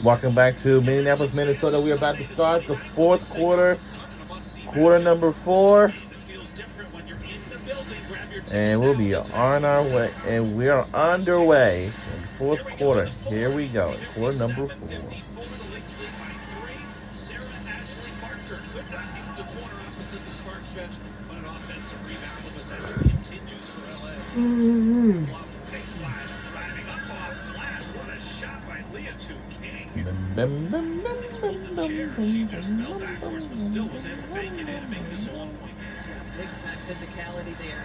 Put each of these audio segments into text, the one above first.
Welcome back to Minneapolis, Minnesota. We are about to start the fourth quarter, quarter number 4. And we'll be on our way, and we are underway in the fourth quarter. Here we go, quarter number 4. Big-time physicality there.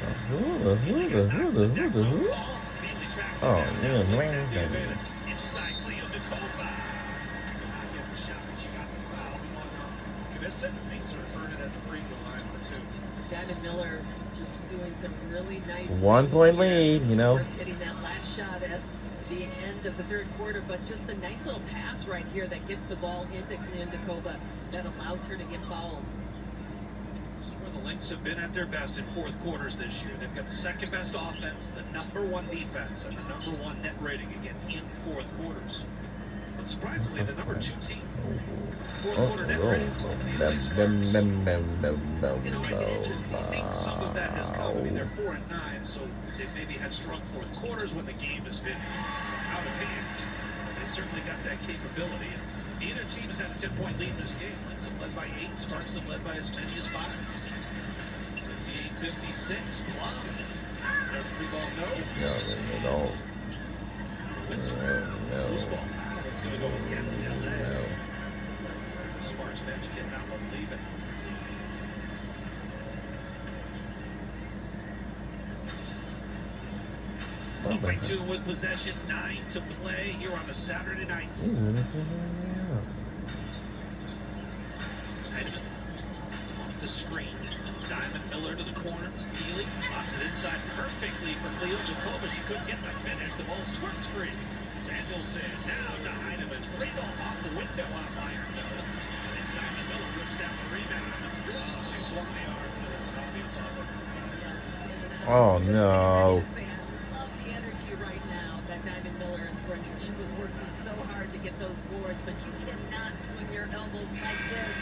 Oh, yeah, man. Diamond Miller just doing some really nice 1 point lead, you know. Of course, hitting that last shot at the end of the third quarter, but just a nice little pass right here that gets the ball into Knyandekova that allows her to get fouled. The Lynx have been at their best in fourth quarters this year. They've got the second best offense, the number 1 defense, and the number 1 net rating again in fourth quarters. But surprisingly, the number 2 team. Fourth quarter net rating. It's going to make it interesting. I think some of that has come. I mean, they're 4-9, so they've maybe had strong fourth quarters when the game has been out of hand. They certainly got that capability. Neither team has had a 10-point lead in this game. Lynx have led by 8, Sparks have led by as many as 5. 58-56, Blum. Their 3-ball no. No. Whistle. Loose ball. It's going to go against LA. The Sparks bench cannot believe it. Up by 2 with possession, 9 to play here on a Saturday night. Heineman off the screen. Diamond Miller to the corner. Healy pops it inside perfectly for Knyandekova. She couldn't get the finish. The ball squirts free. Samuelson now to Heineman. Free ball off the window on Iron. And then Diamond Miller rips down the rebound. She swung the arms, and it's an obvious offensive foul. Oh, no. I love the energy right now that Diamond Miller is bringing. She was working so hard to get those boards, but you cannot swing your elbows like this.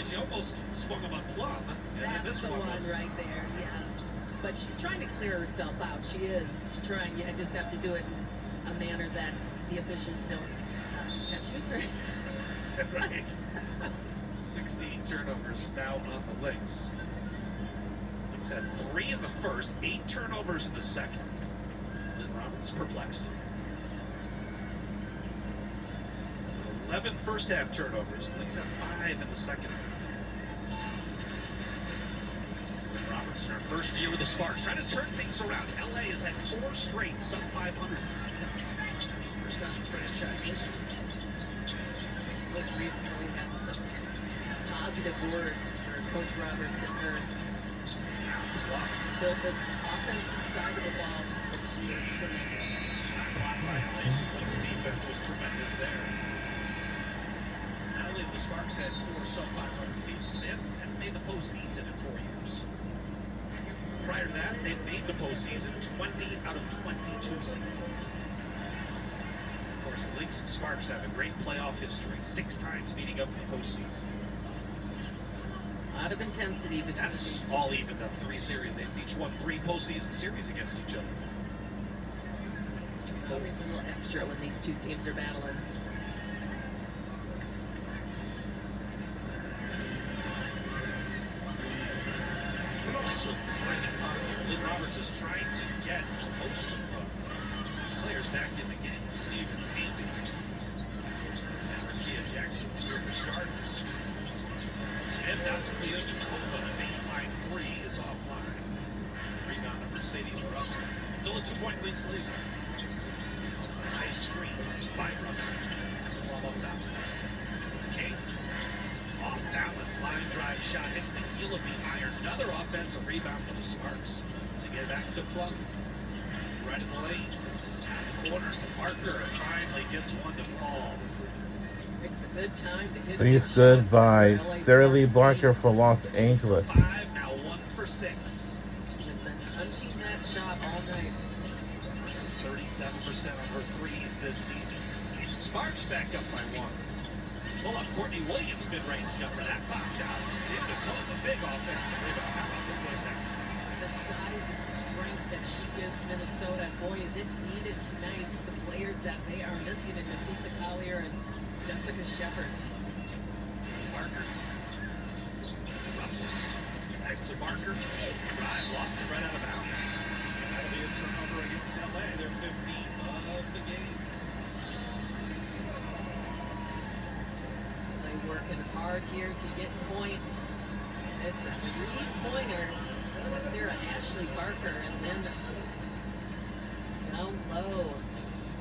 She almost swung him on Plum. That's this the one right there, yes. But she's trying to clear herself out. She is trying. You just have to do it in a manner that the officials don't catch you. Right. 16 turnovers now on the Lynx. Lynx had 3 in the first, 8 turnovers in the second. Lynn Roberts perplexed. 11 first-half turnovers. Lynx have 5 in the second half. Roberts in her first year with the Sparks, trying to turn things around. LA has had 4 straight sub-500 seasons. First time in franchise history. Coach Reed really had some positive words for Coach Roberts and her. Built this offensive side of the ball. She said she is tremendous. Block violation. Lynx defense was tremendous there. The Sparks had 4 sub-500 seasons. They hadn't made the postseason in 4 years. Prior to that, they'd made the postseason 20 out of 22 seasons. Of course, the Lynx and Sparks have a great playoff history, 6 times meeting up in the postseason. A lot of intensity between That's these two all teams. evened up 3 series. They've each won 3 postseason series against each other. It's always a little extra when these two teams are battling. Lynn Roberts is trying to get most of the players back in the game. Stevens, Hamby, and Gia Jackson here for starters. Smith out to Knyandekova. The baseline 3 is offline. Rebound to Mercedes Russell. Still a 2-point lead lead. Nice screen by Russell. Ball up top. Kane. Off balance, line drive shot, hits the heel of the iron. Another offensive rebound for the Sparks. They get back to Plum. Right in the lane. Corner. Parker finally gets one to fall. Picks a good time to hit. Please good by Sarah Lee Barker for Los Angeles. 5, now 1 for 6. She has been hunting that shot all night. 37% on her threes this season. Sparks back up by 1. Pull up Courtney Williams, mid-range jumper. That popped out. Into Cole, the big offensive rebound. How about the playback? The size and strength that she gives Minnesota, boy, is it needed tonight. The players that they are missing in Nafisa Collier and Jessica Shepard. Barker. Russell. Back to Barker. Drive, lost it right out of bounds. That'll be a turnover against LA. They're 15 of the game. They working hard here to get points. It's a 3-pointer. Sarah Ashley Barker, and then down low,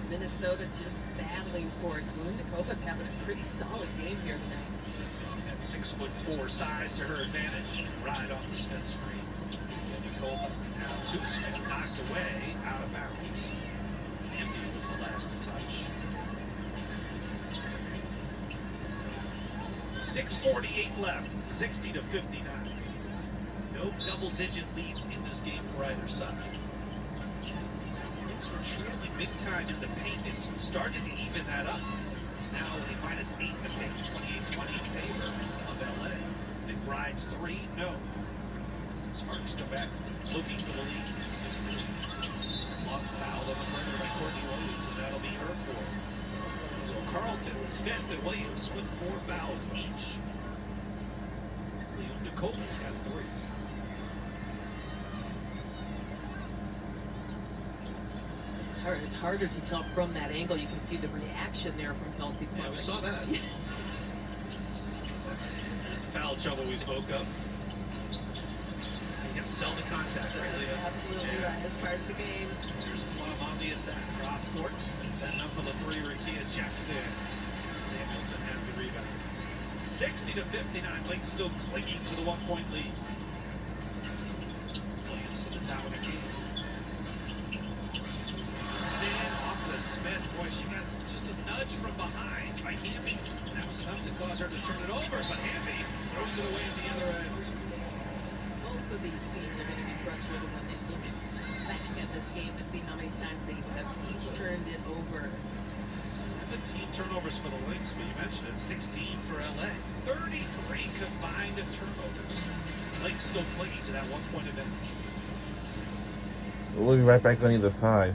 Minnesota just battling for it. Lundikova's having a pretty solid game here tonight. Using that 6'4" size to her advantage. Right off the Smith screen. Lundikova now to Smith, knocked away, out of bounds. India was the last to touch. 6:48 left, 60-59. No double-digit leads in this game for either side. Knicks were trailing big time in the paint and started to even that up. It's now only -8 in the paint, 28-20 in favor of LA. McBride's 3, no. Sparks go back, looking for the lead. Long foul of a murder by Courtney Williams, and that'll be her 4th. So Carlton, Smith, and Williams with 4 fouls each. Leon DeCopa's got 3. It's harder to tell from that angle. You can see the reaction there from Kelsey Plum. Yeah, we saw that. The foul trouble we spoke of. You got to sell the contact, right, Leah? Absolutely right. It's part of the game. Here's Plum on the attack. Cross court. Setting up for the 3, Rakia Jackson. Samuelson has the rebound. 60-59. Lake still clinging to the 1-point lead. Williams to the top of the key. Off to Smith. Boy, she got just a nudge from behind by Hamby. That was enough to cause her to turn it over, but Hamby throws it away at the other end. Both of these teams are going to be frustrated when they look back at this game to see how many times they have each turned it over. 17 turnovers for the Lynx, but you mentioned it, 16 for LA. 33 combined turnovers. Lynx still clinging to that 1-point advantage. We'll be right back on either side.